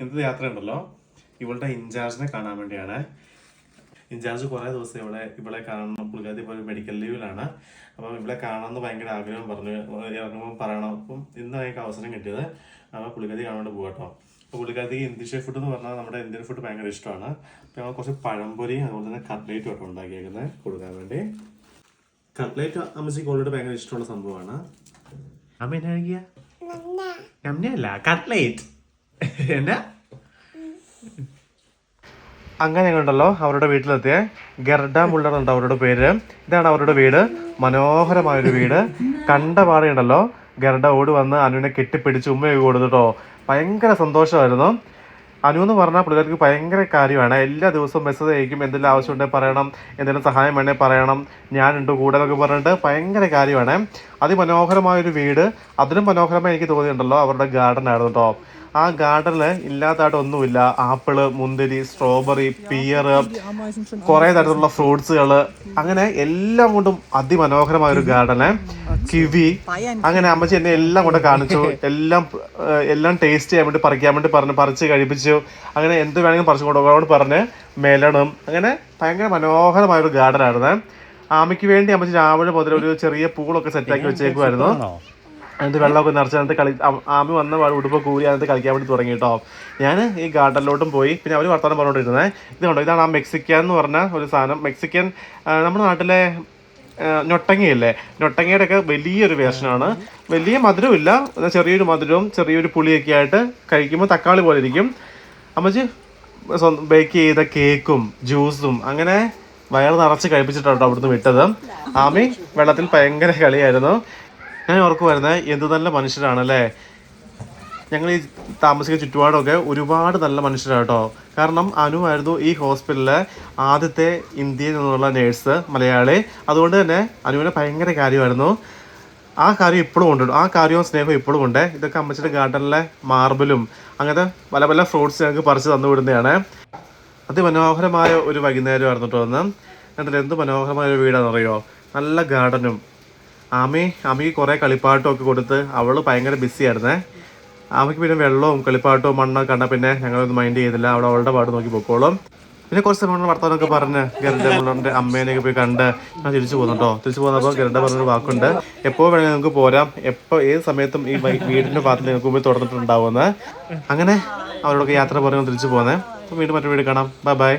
ഇന്നത്തെ യാത്ര ഉണ്ടല്ലോ ഇവളുടെ ഇൻചാർജിനെ കാണാൻ വേണ്ടിയാണ്. ഇൻചാർജ് കുറേ ദിവസം ഇവിടെ കാണണം. പുള്ളിക്കാരി ഇപ്പോൾ മെഡിക്കൽ ലീവിലാണ്. അപ്പം ഇവിടെ കാണണമെന്ന് ഭയങ്കര ആഗ്രഹം പറഞ്ഞു. ഇറങ്ങുമ്പോൾ പറയണം. അപ്പം ഇന്ന് എനിക്ക് അവസരം കിട്ടിയത്. അപ്പോൾ പുള്ളിക്കാരി കാണാൻ വേണ്ടി പോകാം കേട്ടോ. അപ്പോൾ പുള്ളിക്കാരിക്ക് ഇന്തോനേഷ്യൻ ഫുഡ് എന്ന് പറഞ്ഞാൽ നമ്മുടെ ഇന്ത്യൻ ഫുഡ് ഭയങ്കര ഇഷ്ടമാണ്. അപ്പോൾ ഞങ്ങൾ കുറച്ച് പഴംപൊരി അതുപോലെ തന്നെ കട്ട്ലേറ്റും ഒക്കെ ഉണ്ടാക്കിയേക്കുന്നത് കൊടുക്കാൻ വേണ്ടി. കട്ട്ലേറ്റ് അമ്മച്ചിക്ക് ഓൾറെഡി ഭയങ്കര ഇഷ്ടമുള്ള സംഭവമാണ്. അമ്മ എന്നാ കഴിക്കുക? അമ്മയല്ല, കട്ട്ലേറ്റ്. എന്നാ അങ്ങനെ ഉണ്ടല്ലോ അവരുടെ വീട്ടിലെത്തിയ ഗർഡ മുള്ളർ ഉണ്ട് അവരുടെ പേര്. ഇതാണ് അവരുടെ വീട്. മനോഹരമായൊരു വീട്. കണ്ട പാടെയുണ്ടല്ലോ ഗർഡ ഓടി വന്ന് അനുവിനെ കെട്ടിപ്പിടിച്ച് ഉമ്മയൊക്കെ കൊടുത്തിട്ടോ. ഭയങ്കര സന്തോഷമായിരുന്നു. അനു എന്ന് പറഞ്ഞാൽ പിള്ളേർക്ക് ഭയങ്കര കാര്യമാണ്. എല്ലാ ദിവസവും മെസ്സേജ് അയക്കും. എന്തെങ്കിലും ആവശ്യമുണ്ടെങ്കിൽ പറയണം, എന്തെങ്കിലും സഹായം വേണമെങ്കിൽ പറയണം, ഞാനുണ്ട് കൂടെ എന്നൊക്കെ പറഞ്ഞിട്ട് ഭയങ്കര കാര്യമാണ്. അതിമനോഹരമായൊരു വീട്. അതിലും മനോഹരമായി എനിക്ക് തോന്നിയിട്ടുണ്ടല്ലോ അവരുടെ ഗാർഡൻ ആയിരുന്നു കേട്ടോ. ആ ഗാർഡനിൽ ഇല്ലാത്തതായിട്ട് ഒന്നുമില്ല. ആപ്പിള്, മുന്തിരി, സ്ട്രോബെറി, പിയർ, കുറേ തരത്തിലുള്ള ഫ്രൂട്ട്സുകൾ, അങ്ങനെ എല്ലാം കൊണ്ടും അതിമനോഹരമായൊരു ഗാർഡന്. കിവി, അങ്ങനെ അമ്മച്ചി എന്നെ എല്ലാം കൊണ്ട് കാണിച്ചു. എല്ലാം ടേസ്റ്റ് ചെയ്യാൻ വേണ്ടി പറിക്കാൻ വേണ്ടി പറഞ്ഞു. പറിച്ച് കഴിപ്പിച്ചു. അങ്ങനെ എന്ത് വേണമെങ്കിലും പറിച്ചു കൊടുക്കാനോട് പറഞ്ഞ് മെലണും. അങ്ങനെ ഭയങ്കര മനോഹരമായൊരു ഗാർഡൻ ആയിരുന്നു. ആമയ്ക്ക് വേണ്ടി അമ്മച്ചി രാവിലെ മുതൽ ഒരു ചെറിയ പൂളൊക്കെ സെറ്റാക്കി വെച്ചേക്കുമായിരുന്നു. അതിനകത്ത് വെള്ളമൊക്കെ നിറച്ച് അതിനകത്ത് ആമി വന്ന ഉടുപ്പ് കൂടി അതിനകത്ത് കളിക്കാൻ വേണ്ടി തുടങ്ങി കേട്ടോ. ഞാൻ ഈ ഗാർഡനിലോട്ടും പോയി. പിന്നെ അവർ വർത്തമാനം പറഞ്ഞുകൊണ്ടിരുന്നത് ഇതുണ്ടോ, ഇതാണ് ആ മെക്സിക്കൻ എന്ന് പറഞ്ഞ ഒരു സാധനം. മെക്സിക്കൻ നമ്മുടെ നാട്ടിലെ ഞൊട്ടങ്ങയില്ലേ, ഞൊട്ടങ്ങയുടെ ഒക്കെ വലിയൊരു വേർഷനാണ്. വലിയ മധുരമില്ല, ചെറിയൊരു മധുരവും ചെറിയൊരു പുളിയൊക്കെ ആയിട്ട് കഴിക്കുമ്പോൾ തക്കാളി പോലെ ഇരിക്കും. അമ്മച്ചി ബേക്ക് ചെയ്ത കേക്കും ജ്യൂസും അങ്ങനെ വയറ് നിറച്ച് കഴിപ്പിച്ചിട്ടാണ് അവിടുന്ന് വിട്ടത്. ആമി വെള്ളത്തിൽ ഭയങ്കര കളിയായിരുന്നു. ഞാൻ ഓർക്കുമായിരുന്നേ എന്ത് നല്ല മനുഷ്യരാണല്ലേ. ഞങ്ങൾ ഈ താമസിക്കുന്ന ചുറ്റുപാടൊക്കെ ഒരുപാട് നല്ല മനുഷ്യരാണ് കേട്ടോ. കാരണം അനു ആയിരുന്നു ഈ ഹോസ്പിറ്റലിലെ ആദ്യത്തെ ഇന്ത്യയിൽ നിന്നുള്ള നേഴ്സ്, മലയാളി. അതുകൊണ്ട് തന്നെ അനുവിന് ഭയങ്കര കാര്യമായിരുന്നു. ആ കാര്യം ഇപ്പോഴും ഉണ്ട്. ആ കാര്യവും സ്നേഹവും ഇപ്പോഴും ഉണ്ട്. ഇതൊക്കെ അമ്മച്ചിയുടെ ഗാർഡനിലെ മാർബിളും അങ്ങനത്തെ പല പല ഫ്രൂട്ട്സ് ഞങ്ങൾക്ക് പറിച്ച് തന്നു വിടുന്നതാണ്. അതിമനോഹരമായ ഒരു വൈകുന്നേരമായിരുന്നു കേട്ടോ അന്ന്. എന്നിട്ട് എന്ത് മനോഹരമായ ഒരു വീടാണെന്ന് അറിയോ. നല്ല ഗാർഡനും. ആമിക്ക് കുറേ കളിപ്പാട്ടം ഒക്കെ കൊടുത്ത് അവൾ ഭയങ്കര ബിസി ആയിരുന്നേ. ആമയ്ക്ക് പിന്നെ വെള്ളവും കളിപ്പാട്ടവും മണ്ണൊക്കെ കണ്ടാൽ പിന്നെ ഞങ്ങളൊന്നും മൈൻഡ് ചെയ്തില്ല. അവിടെ അവളുടെ പാട്ട് നോക്കി പൊക്കോളും. പിന്നെ കുറച്ച് സമയം വർത്തമാനമൊക്കെ പറഞ്ഞ് ഗരുഡ അമ്മേനെയൊക്കെ പോയി കണ്ട് ഞാൻ തിരിച്ചു പോകുന്നുണ്ടോ. തിരിച്ചു പോകുന്നപ്പോൾ ഗരുഡ പറഞ്ഞൊരു വാക്കുണ്ട്, എപ്പോൾ വേണമെങ്കിൽ നിങ്ങൾക്ക് പോരാം, എപ്പോൾ ഏത് സമയത്തും ഈ വീടിൻ്റെ ഭാഗത്ത് നിങ്ങൾക്ക് മുമ്പിൽ തുറന്നിട്ടുണ്ടാവുമെന്ന്. അങ്ങനെ അവരോടൊക്കെ യാത്ര പറഞ്ഞ് തിരിച്ചു പോകുന്നത്. അപ്പോൾ വീണ്ടും മറ്റൊരു വീട് കാണാം. Bye bye.